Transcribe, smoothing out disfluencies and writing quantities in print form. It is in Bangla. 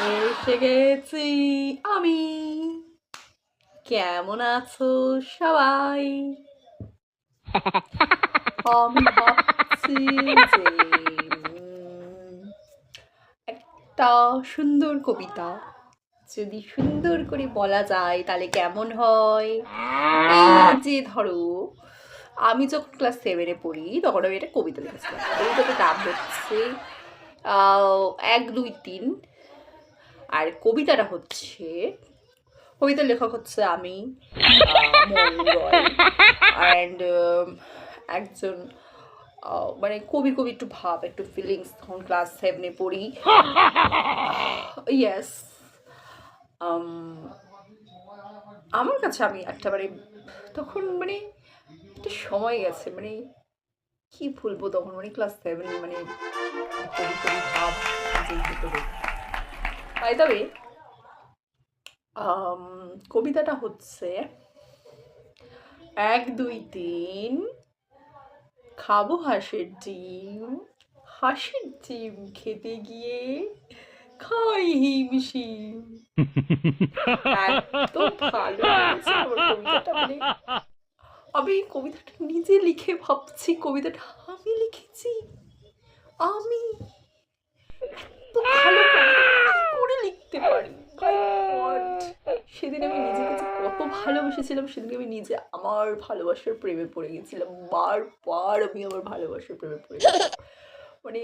এসে গেছি আমি। কেমন আছো সবাই? আমি ভাবছি যে একটা সুন্দর কবিতা যদি সুন্দর করে বলা যায় তাহলে কেমন হয়। এই যে ধরো, আমি যখন ক্লাস 7-এ পড়ি তখন আমি একটা কবিতা লিখেছিলাম। কবিতাটার নাম হচ্ছে 1 2 3। আর কবিতাটা হচ্ছে, কবিতার লেখক হচ্ছে আমি, মঙ্গল। অ্যান্ড একজন মানে কবি কবি একটু ভাব, একটু ফিলিংস, তখন ক্লাস 7-এ পড়ি। ইয়েস। আমার কাছে আমি একটা মানে তখন মানে একটা সময় গেছে, মানে কি ভুলবো, তখন মানে ক্লাস 7 মানে কবি কবি ভাব যেই ভিতরে। তাই তবে কবিতাটা হচ্ছে 1 2 3 খাবো হাঁসের ডিম, হাঁসের ডিম খেতে গিয়ে খাই হিমশিম। এত ভালো লেগেছে আমার কবিতাটা, মানে আমি এই কবিতাটা নিজে লিখে ভাবছি কবিতাটা আমি লিখেছি। আমি এত ভালো কবিতা কি করে লিখতে পারি, মাই গড। সেদিন আমি নিজেকে যে কত ভালোবেসেছিলাম, সেদিন আমি নিজে আমার ভালোবাসার প্রেমে পড়ে গেছিলাম। বারবার আমি আমার ভালোবাসার প্রেমে পড়ে গেছিলাম, মানে